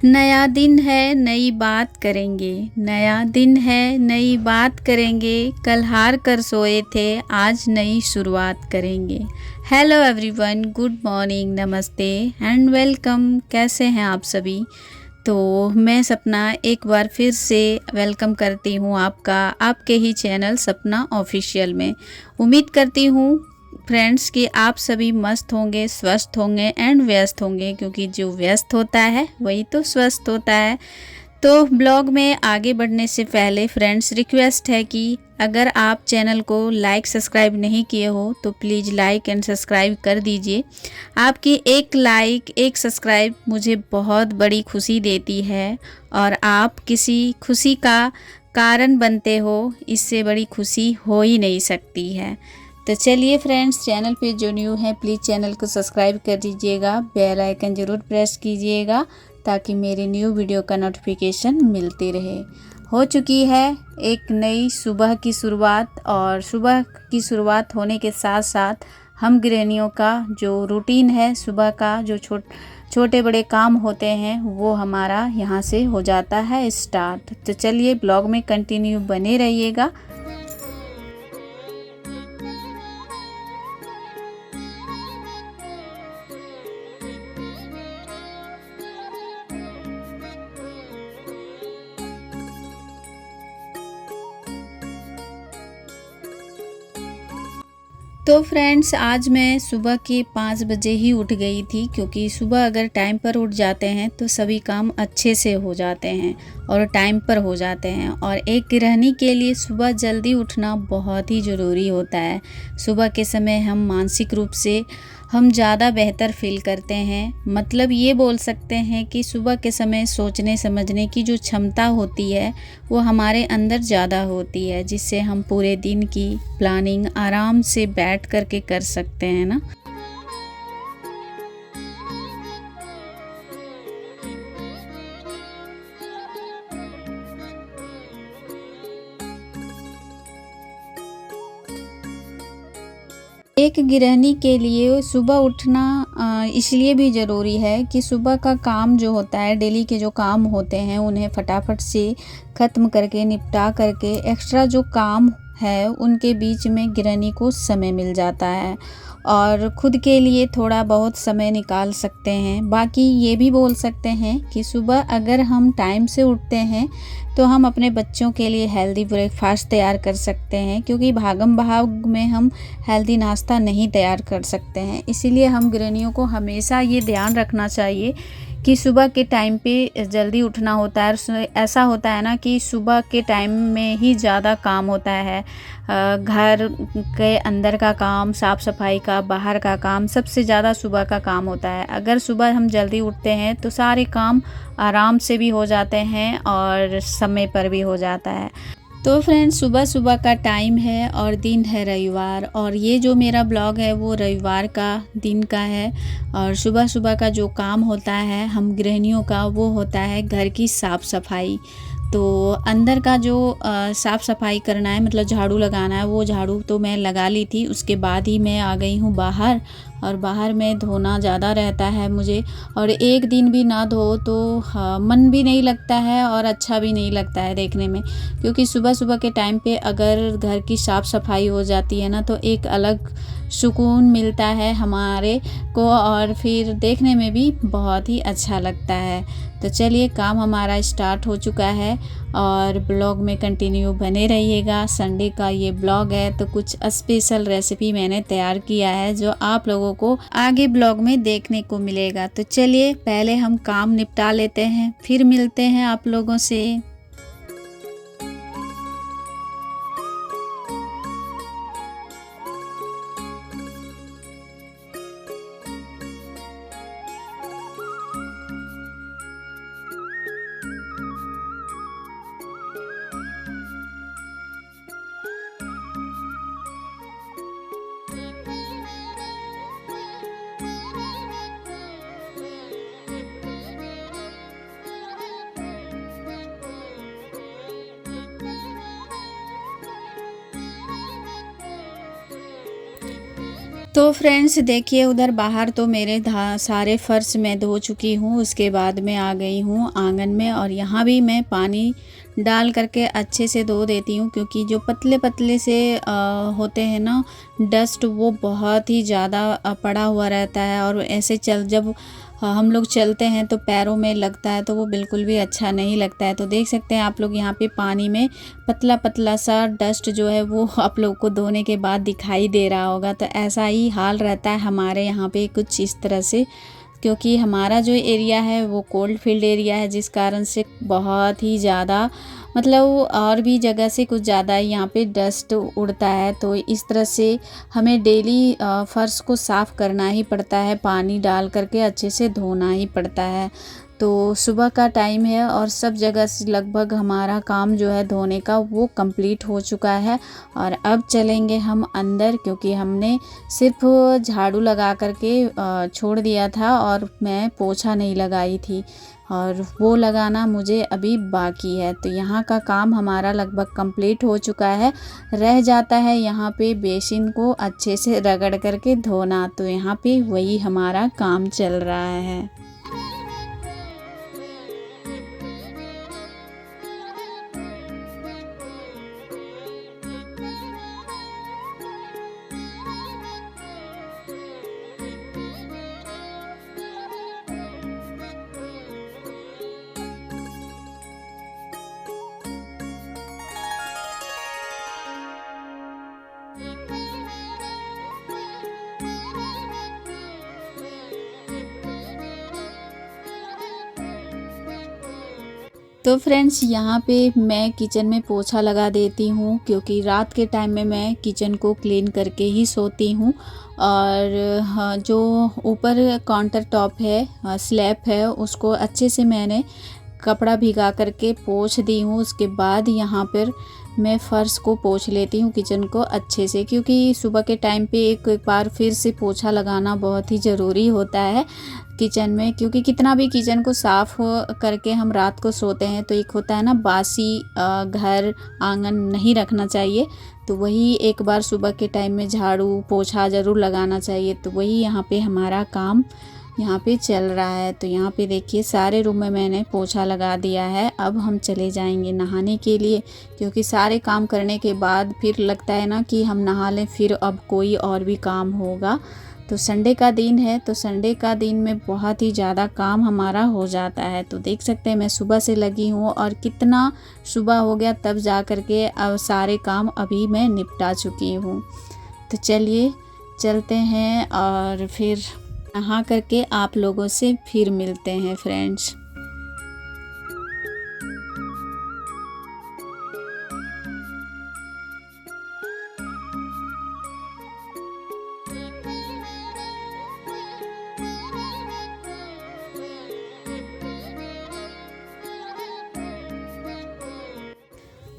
नया दिन है नई बात करेंगे, नया दिन है नई बात करेंगे, कल हार कर सोए थे आज नई शुरुआत करेंगे। हेलो एवरीवन, गुड मॉर्निंग, नमस्ते एंड वेलकम। कैसे हैं आप सभी? तो मैं सपना एक बार फिर से वेलकम करती हूँ आपका आपके ही चैनल सपना ऑफिशियल में। उम्मीद करती हूँ फ्रेंड्स कि आप सभी मस्त होंगे, स्वस्थ होंगे एंड व्यस्त होंगे, क्योंकि जो व्यस्त होता है वही तो स्वस्थ होता है। तो ब्लॉग में आगे बढ़ने से पहले फ्रेंड्स रिक्वेस्ट है कि अगर आप चैनल को लाइक सब्सक्राइब नहीं किए हो तो प्लीज़ लाइक एंड सब्सक्राइब कर दीजिए। आपकी एक लाइक एक सब्सक्राइब मुझे बहुत बड़ी खुशी देती है और आप किसी खुशी का कारण बनते हो, इससे बड़ी खुशी हो ही नहीं सकती है। तो चलिए फ्रेंड्स, चैनल पे जो न्यू है प्लीज़ चैनल को सब्सक्राइब कर दीजिएगा, बेल आइकन ज़रूर प्रेस कीजिएगा ताकि मेरे न्यू वीडियो का नोटिफिकेशन मिलती रहे। हो चुकी है एक नई सुबह की शुरुआत, और सुबह की शुरुआत होने के साथ साथ हम गृहिणियों का जो रूटीन है, सुबह का जो छोटे बड़े काम होते हैं वो हमारा यहाँ से हो जाता है स्टार्ट। तो चलिए ब्लॉग में कंटिन्यू बने रहिएगा। तो फ्रेंड्स, आज मैं सुबह के 5 बजे ही उठ गई थी, क्योंकि सुबह अगर टाइम पर उठ जाते हैं तो सभी काम अच्छे से हो जाते हैं और टाइम पर हो जाते हैं। और एक गृहिणी के लिए सुबह जल्दी उठना बहुत ही ज़रूरी होता है। सुबह के समय हम मानसिक रूप से हम ज़्यादा बेहतर फील करते हैं। मतलब ये बोल सकते हैं कि सुबह के समय सोचने समझने की जो क्षमता होती है वो हमारे अंदर ज़्यादा होती है, जिससे हम पूरे दिन की प्लानिंग आराम से बैठ करके कर सकते हैं ना। एक गृहिणी के लिए सुबह उठना इसलिए भी ज़रूरी है कि सुबह का काम जो होता है, डेली के जो काम होते हैं उन्हें फटाफट से ख़त्म करके निपटा करके एक्स्ट्रा जो काम है उनके बीच में गृहिणी को समय मिल जाता है और खुद के लिए थोड़ा बहुत समय निकाल सकते हैं। बाकी ये भी बोल सकते हैं कि सुबह अगर हम टाइम से उठते हैं तो हम अपने बच्चों के लिए हेल्दी ब्रेकफास्ट तैयार कर सकते हैं, क्योंकि भागम भाग में हम हेल्दी नाश्ता नहीं तैयार कर सकते हैं। इसीलिए हम गृहिणियों को हमेशा ये ध्यान रखना चाहिए कि सुबह के टाइम पे जल्दी उठना होता है। ऐसा होता है ना कि सुबह के टाइम में ही ज़्यादा काम होता है। घर के अंदर का काम, साफ़ सफाई का, बाहर का काम, सबसे ज़्यादा सुबह का काम होता है। अगर सुबह हम जल्दी उठते हैं तो सारे काम आराम से भी हो जाते हैं और समय पर भी हो जाता है। तो फ्रेंड्स, सुबह सुबह का टाइम है और दिन है रविवार, और ये जो मेरा ब्लॉग है वो रविवार का दिन का है। और सुबह सुबह का जो काम होता है हम गृहिणियों का वो होता है घर की साफ़ सफाई। तो अंदर का जो साफ़ सफाई करना है, मतलब झाड़ू लगाना है, वो झाड़ू तो मैं लगा ली थी। उसके बाद ही मैं आ गई हूँ बाहर, और बाहर में धोना ज़्यादा रहता है मुझे, और एक दिन भी ना धो तो मन भी नहीं लगता है और अच्छा भी नहीं लगता है देखने में। क्योंकि सुबह सुबह के टाइम पे अगर घर की साफ़ सफाई हो जाती है ना तो एक अलग सुकून मिलता है हमारे को, और फिर देखने में भी बहुत ही अच्छा लगता है। तो चलिए, काम हमारा स्टार्ट हो चुका है और ब्लॉग में कंटिन्यू बने रहिएगा। संडे का ये ब्लॉग है तो कुछ स्पेशल रेसिपी मैंने तैयार किया है जो आप लोगों को आगे ब्लॉग में देखने को मिलेगा। तो चलिए पहले हम काम निपटा लेते हैं, फिर मिलते हैं आप लोगों से। तो फ्रेंड्स देखिए, उधर बाहर तो मेरे सारे फर्श मैं धो चुकी हूँ। उसके बाद मैं आ गई हूँ आंगन में, और यहाँ भी मैं पानी डाल करके अच्छे से धो देती हूँ, क्योंकि जो पतले पतले से होते हैं ना डस्ट, वो बहुत ही ज़्यादा पड़ा हुआ रहता है, और ऐसे जब हम लोग चलते हैं तो पैरों में लगता है, तो वो बिल्कुल भी अच्छा नहीं लगता है। तो देख सकते हैं आप लोग यहाँ पे पानी में पतला पतला सा डस्ट जो है वो आप लोग को धोने के बाद दिखाई दे रहा होगा। तो ऐसा ही हाल रहता है हमारे यहाँ पे कुछ इस तरह से, क्योंकि हमारा जो एरिया है वो कोल्ड फील्ड एरिया है, जिस कारण से बहुत ही ज़्यादा मतलब और भी जगह से कुछ ज़्यादा यहाँ पे डस्ट उड़ता है। तो इस तरह से हमें डेली फर्श को साफ़ करना ही पड़ता है, पानी डाल करके अच्छे से धोना ही पड़ता है। तो सुबह का टाइम है और सब जगह से लगभग हमारा काम जो है धोने का वो कंप्लीट हो चुका है। और अब चलेंगे हम अंदर, क्योंकि हमने सिर्फ झाड़ू लगा करके छोड़ दिया था और मैं पोछा नहीं लगाई थी, और वो लगाना मुझे अभी बाकी है। तो यहाँ का काम हमारा लगभग कंप्लीट हो चुका है। रह जाता है यहाँ पे बेसिन को अच्छे से रगड़ करके धोना, तो यहाँ पे वही हमारा काम चल रहा है। तो फ्रेंड्स यहाँ पे मैं किचन में पोछा लगा देती हूँ, क्योंकि रात के टाइम में मैं किचन को क्लीन करके ही सोती हूँ। और हाँ, जो ऊपर काउंटर टॉप है, स्लैब है, उसको अच्छे से मैंने कपड़ा भिगा करके पोंछ दी हूँ। उसके बाद यहाँ पर मैं फ़र्श को पोंछ लेती हूँ किचन को अच्छे से, क्योंकि सुबह के टाइम पे एक बार फिर से पोछा लगाना बहुत ही ज़रूरी होता है किचन में। क्योंकि कितना भी किचन को साफ़ करके हम रात को सोते हैं, तो एक होता है ना बासी घर आंगन नहीं रखना चाहिए। तो वही एक बार सुबह के टाइम में झाड़ू पोछा ज़रूर लगाना चाहिए। तो वही यहाँ पे हमारा काम यहाँ पे चल रहा है। तो यहाँ पे देखिए सारे रूम में मैंने पोछा लगा दिया है। अब हम चले जाएंगे नहाने के लिए, क्योंकि सारे काम करने के बाद फिर लगता है ना कि हम नहा लें, फिर अब कोई और भी काम होगा। तो संडे का दिन है, तो संडे का दिन में बहुत ही ज़्यादा काम हमारा हो जाता है। तो देख सकते हैं मैं सुबह से लगी हूँ, और कितना सुबह हो गया तब जा कर के अब सारे काम अभी मैं निपटा चुकी हूँ। तो चलिए चलते हैं और फिर नहा करके आप लोगों से फिर मिलते हैं फ्रेंड्स।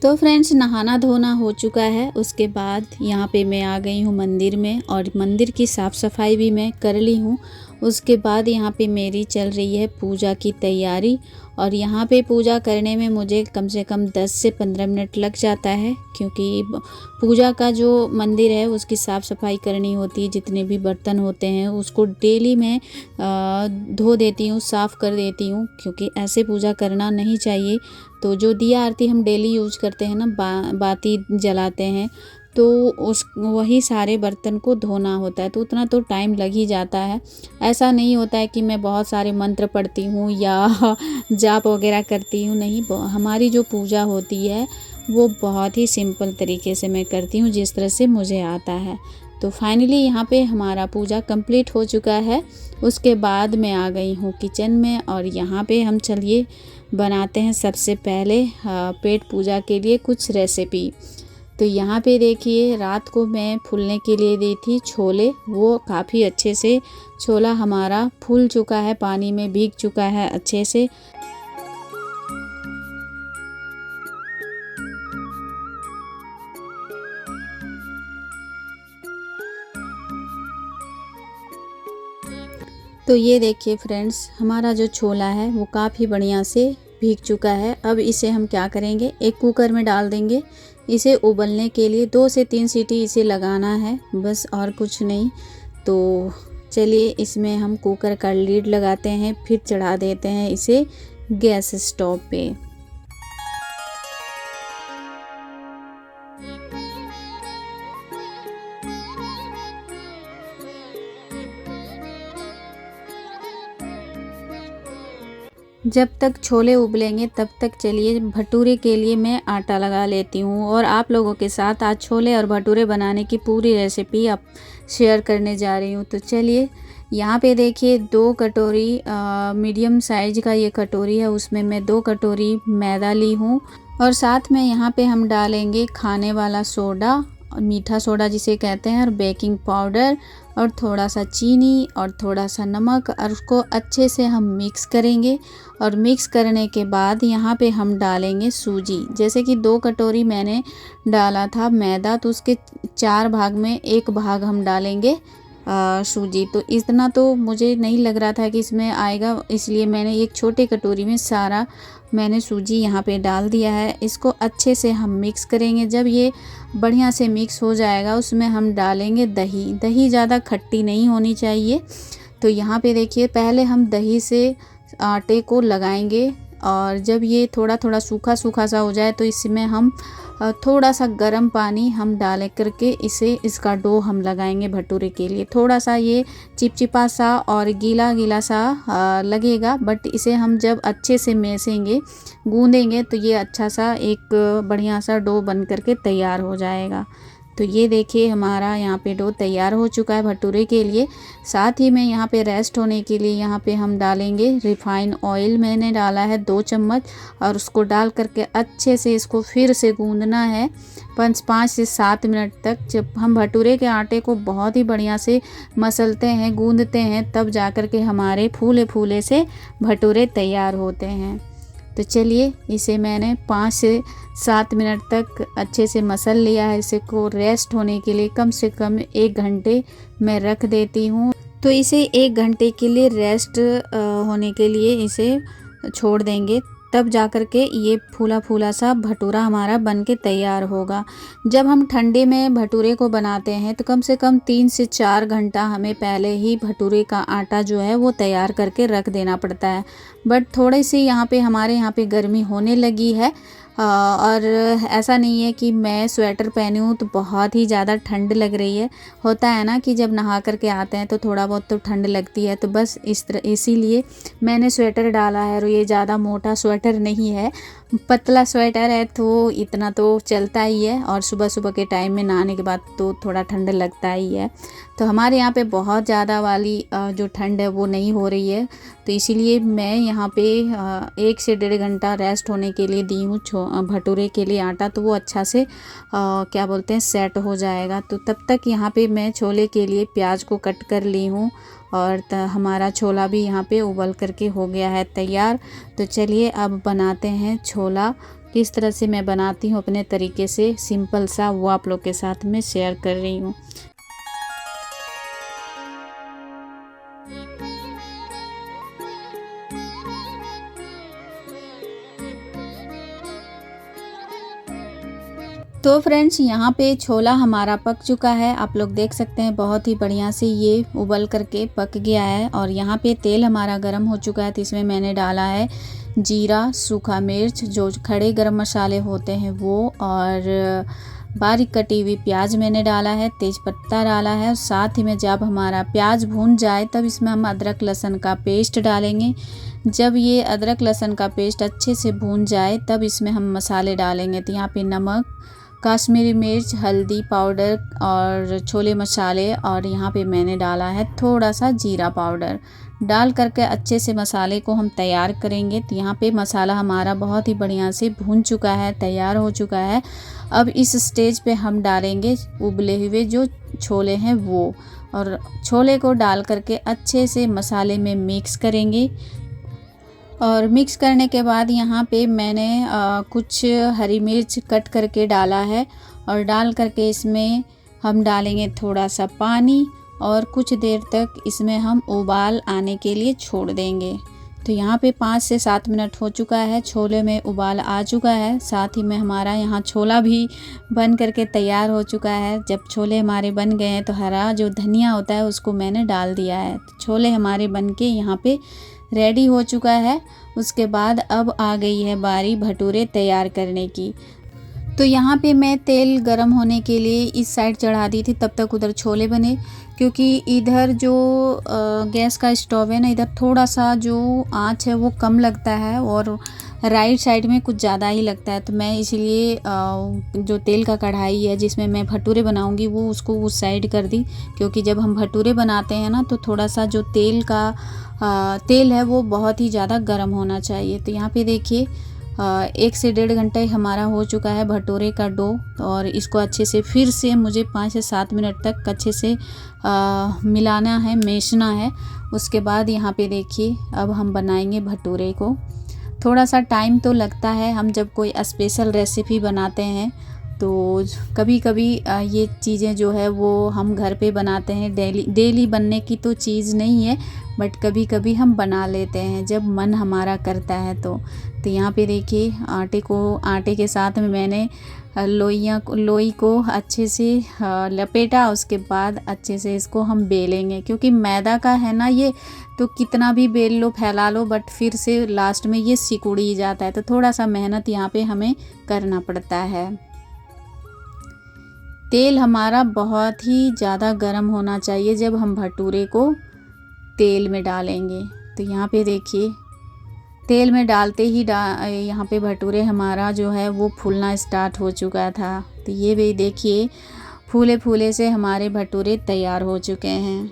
तो फ्रेंड्स नहाना धोना हो चुका है। उसके बाद यहाँ पे मैं आ गई हूँ मंदिर में, और मंदिर की साफ़ सफाई भी मैं कर ली हूँ। उसके बाद यहाँ पे मेरी चल रही है पूजा की तैयारी, और यहाँ पे पूजा करने में मुझे कम से कम 10 से 15 मिनट लग जाता है, क्योंकि पूजा का जो मंदिर है उसकी साफ़ सफाई करनी होती है। जितने भी बर्तन होते हैं उसको डेली मैं धो देती हूँ, साफ़ कर देती हूँ, क्योंकि ऐसे पूजा करना नहीं चाहिए। तो जो दिया आरती हम डेली यूज करते हैं ना, बाती जलाते हैं, तो उस वही सारे बर्तन को धोना होता है। तो उतना तो टाइम लग ही जाता है। ऐसा नहीं होता है कि मैं बहुत सारे मंत्र पढ़ती हूँ या जाप वगैरह करती हूँ, नहीं। हमारी जो पूजा होती है वो बहुत ही सिंपल तरीके से मैं करती हूँ, जिस तरह से मुझे आता है। तो फाइनली यहाँ पे हमारा पूजा कंप्लीट हो चुका है। उसके बाद मैं आ गई हूँ किचन में, और यहाँ पे हम चलिए बनाते हैं सबसे पहले पेट पूजा के लिए कुछ रेसिपी। तो यहाँ पे देखिए रात को मैं फूलने के लिए दी थी छोले, वो काफ़ी अच्छे से छोला हमारा फूल चुका है, पानी में भीग चुका है अच्छे से। तो ये देखिए फ्रेंड्स, हमारा जो छोला है वो काफ़ी बढ़िया से भीग चुका है। अब इसे हम क्या करेंगे, एक कुकर में डाल देंगे। इसे उबलने के लिए 2 से 3 सीटी इसे लगाना है बस, और कुछ नहीं। तो चलिए इसमें हम कुकर का लीड लगाते हैं, फिर चढ़ा देते हैं इसे गैस स्टोव पे। जब तक छोले उबलेंगे तब तक चलिए भटूरे के लिए मैं आटा लगा लेती हूँ, और आप लोगों के साथ आज छोले और भटूरे बनाने की पूरी रेसिपी आप शेयर करने जा रही हूँ। तो चलिए यहाँ पे देखिए 2 कटोरी मीडियम साइज का ये कटोरी है, उसमें मैं 2 कटोरी मैदा ली हूँ, और साथ में यहाँ पे हम डालेंगे खाने वाला सोडा, मीठा सोडा जिसे कहते हैं, और बेकिंग पाउडर, और थोड़ा सा चीनी और थोड़ा सा नमक, और उसको अच्छे से हम मिक्स करेंगे। और मिक्स करने के बाद यहाँ पे हम डालेंगे सूजी। जैसे कि 2 कटोरी मैंने डाला था मैदा, तो उसके 4 भाग में 1 भाग हम डालेंगे सूजी। तो इतना तो मुझे नहीं लग रहा था कि इसमें आएगा, इसलिए मैंने एक छोटे कटोरी में सारा मैंने सूजी यहाँ पे डाल दिया है। इसको अच्छे से हम मिक्स करेंगे। जब ये बढ़िया से मिक्स हो जाएगा उसमें हम डालेंगे दही। दही ज़्यादा खट्टी नहीं होनी चाहिए। तो यहाँ पे देखिए पहले हम दही से आटे को लगाएंगे, और जब ये थोड़ा थोड़ा सूखा सूखा सा हो जाए तो इसमें हम थोड़ा सा गर्म पानी हम डाल करके इसका डो हम लगाएंगे भटूरे के लिए। थोड़ा सा ये चिपचिपा सा और गीला गीला सा लगेगा, बट इसे हम जब अच्छे से मैसेंगे, गूंदेंगे, तो ये अच्छा सा एक बढ़िया सा डो बन करके तैयार हो जाएगा। तो ये देखिए हमारा यहाँ पे डो तैयार हो चुका है भटूरे के लिए। साथ ही में यहाँ पे रेस्ट होने के लिए यहाँ पे हम डालेंगे रिफाइन ऑयल। मैंने डाला है 2 चम्मच, और उसको डाल करके अच्छे से इसको फिर से गूंदना है 5 से 7 मिनट तक। जब हम भटूरे के आटे को बहुत ही बढ़िया से मसलते हैं, गूंदते हैं, तब जा कर के हमारे फूले फूले से भटूरे तैयार होते हैं। तो चलिए इसे मैंने 5 से 7 मिनट तक अच्छे से मसल लिया है। इसे को रेस्ट होने के लिए कम से कम 1 घंटे मैं रख देती हूँ। तो इसे 1 घंटे के लिए रेस्ट होने के लिए इसे छोड़ देंगे, तब जा कर के ये फूला फूला सा भटूरा हमारा बन के तैयार होगा। जब हम ठंडे में भटूरे को बनाते हैं तो कम से कम 3 से 4 घंटा हमें पहले ही भटूरे का आटा जो है वो तैयार करके रख देना पड़ता है। बट थोड़ी सी हमारे यहाँ पे गर्मी होने लगी है, और ऐसा नहीं है कि मैं स्वेटर पहनी हूँ तो बहुत ही ज़्यादा ठंड लग रही है। होता है ना कि जब नहा करके आते हैं तो थोड़ा बहुत तो ठंड लगती है, तो बस इसीलिए मैंने स्वेटर डाला है। और ये ज़्यादा मोटा स्वेटर नहीं है, पतला स्वेटर है, तो इतना तो चलता ही है। और सुबह सुबह के टाइम में नहाने के बाद तो थोड़ा ठंड लगता ही है। तो हमारे यहाँ पे बहुत ज़्यादा वाली जो ठंड है वो नहीं हो रही है, तो इसीलिए मैं यहाँ पे 1 से 1.5 घंटा रेस्ट होने के लिए दी हूँ भटूरे के लिए आटा, तो वो अच्छा से क्या बोलते हैं सेट हो जाएगा। तो तब तक यहाँ पे मैं छोले के लिए प्याज को कट कर ली हूँ, और हमारा छोला भी यहाँ पे उबल करके हो गया है तैयार। तो चलिए अब बनाते हैं छोला। किस तरह से मैं बनाती हूँ अपने तरीके से सिंपल सा, वो आप लोग के साथ में शेयर कर रही हूँ। तो फ्रेंड्स यहाँ पे छोला हमारा पक चुका है। आप लोग देख सकते हैं बहुत ही बढ़िया से ये उबल करके पक गया है। और यहाँ पे तेल हमारा गर्म हो चुका है, तो इसमें मैंने डाला है जीरा, सूखा मिर्च, जो खड़े गरम मसाले होते हैं वो, और बारीक कटी हुई प्याज मैंने डाला है, तेज़पत्ता डाला है। और साथ ही में जब हमारा प्याज भून जाए तब इसमें हम अदरक लहसुन का पेस्ट डालेंगे। जब ये अदरक लहसुन का पेस्ट अच्छे से भून जाए तब इसमें हम मसाले डालेंगे। तो यहाँ पे नमक, काश्मीरी मिर्च, हल्दी पाउडर और छोले मसाले, और यहाँ पे मैंने डाला है थोड़ा सा जीरा पाउडर। डाल करके अच्छे से मसाले को हम तैयार करेंगे। तो यहाँ पे मसाला हमारा बहुत ही बढ़िया से भून चुका है, तैयार हो चुका है। अब इस स्टेज पे हम डालेंगे उबले हुए जो छोले हैं वो, और छोले को डाल करके अच्छे से मसाले में मिक्स करेंगे। और मिक्स करने के बाद यहाँ पे मैंने कुछ हरी मिर्च कट करके डाला है, और डाल करके इसमें हम डालेंगे थोड़ा सा पानी, और कुछ देर तक इसमें हम उबाल आने के लिए छोड़ देंगे। तो यहाँ पे 5 से 7 मिनट हो चुका है, छोले में उबाल आ चुका है। साथ ही में हमारा यहाँ छोला भी बन करके तैयार हो चुका है। जब छोले हमारे बन गए हैं तो हरा जो धनिया होता है उसको मैंने डाल दिया है। तो छोले हमारे बन के यहाँ पे रेडी हो चुका है। उसके बाद अब आ गई है बारी भटूरे तैयार करने की। तो यहाँ पे मैं तेल गरम होने के लिए इस साइड चढ़ा दी थी, तब तक उधर छोले बने। क्योंकि इधर जो गैस का स्टोव है ना, इधर थोड़ा सा जो आंच है वो कम लगता है और राइट साइड में कुछ ज़्यादा ही लगता है। तो मैं इसीलिए जो तेल का कढ़ाई है जिसमें मैं भटूरे बनाऊंगी वो उसको उस साइड कर दी। क्योंकि जब हम भटूरे बनाते हैं ना तो थोड़ा सा जो तेल है वो बहुत ही ज़्यादा गर्म होना चाहिए। तो यहाँ पे देखिए 1 से 1.5 घंटा हमारा हो चुका है भटूरे का डो। और इसको अच्छे से फिर से मुझे 5 से 7 मिनट तक अच्छे से मिलाना है, मेशना है। उसके बाद यहाँ पे देखिए अब हम बनाएंगे भटूरे को। थोड़ा सा टाइम तो लगता है, हम जब कोई स्पेशल रेसिपी बनाते हैं तो कभी कभी ये चीज़ें जो है वो हम घर पे बनाते हैं। डेली बनने की तो चीज़ नहीं है, बट कभी कभी हम बना लेते हैं जब मन हमारा करता है। तो यहाँ पे देखिए आटे के साथ में मैंने लोई को अच्छे से लपेटा। उसके बाद अच्छे से इसको हम बेलेंगे, क्योंकि मैदा का है ना ये, तो कितना भी बेल लो फैला लो बट फिर से लास्ट में ये सिकुड़ ही जाता है। तो थोड़ा सा मेहनत यहाँ पे हमें करना पड़ता है। तेल हमारा बहुत ही ज़्यादा गर्म होना चाहिए जब हम भटूरे को तेल में डालेंगे। तो यहाँ पे देखिए तेल में डालते ही यहाँ पे भटूरे हमारा जो है वो फूलना स्टार्ट हो चुका था। तो ये भी देखिए फूले फूले से हमारे भटूरे तैयार हो चुके हैं।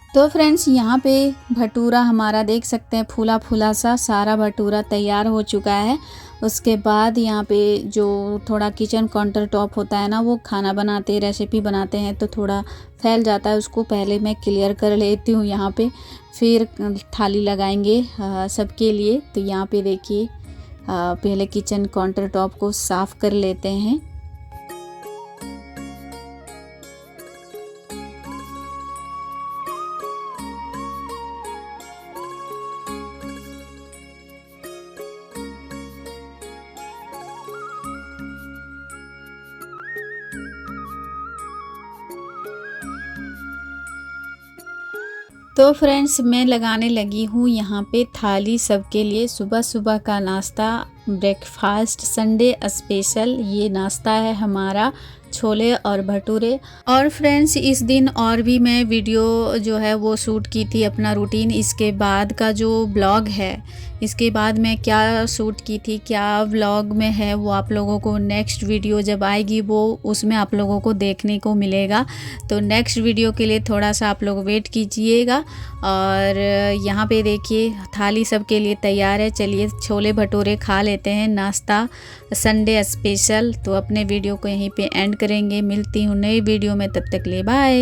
तो फ्रेंड्स यहाँ पे भटूरा हमारा देख सकते हैं फूला फूला सा सारा भटूरा तैयार हो चुका है। उसके बाद यहाँ पे जो थोड़ा किचन काउंटर टॉप होता है ना, वो खाना बनाते रेसिपी बनाते हैं तो थोड़ा फैल जाता है, उसको पहले मैं क्लियर कर लेती हूँ यहाँ पे। फिर थाली लगाएंगे सबके लिए। तो यहाँ पे देखिए पहले किचन काउंटर टॉप को साफ़ कर लेते हैं। तो फ्रेंड्स मैं लगाने लगी हूँ यहाँ पे थाली सबके लिए। सुबह सुबह का नाश्ता, ब्रेकफास्ट, संडे स्पेशल ये नाश्ता है हमारा, छोले और भटूरे। और फ्रेंड्स इस दिन और भी मैं वीडियो जो है वो शूट की थी अपना रूटीन। इसके बाद का जो ब्लॉग है, इसके बाद मैं क्या शूट की थी, क्या व्लॉग में है, वो आप लोगों को नेक्स्ट वीडियो जब आएगी वो उसमें आप लोगों को देखने को मिलेगा। तो नेक्स्ट वीडियो के लिए थोड़ा सा आप लोग वेट कीजिएगा। और यहाँ पे देखिए थाली सबके लिए तैयार है। चलिए छोले भटूरे खा लेते हैं, नाश्ता संडे स्पेशल। तो अपने वीडियो को यहीं पे एंड करेंगे। मिलती हूँ नई वीडियो में, तब तक ले बाय।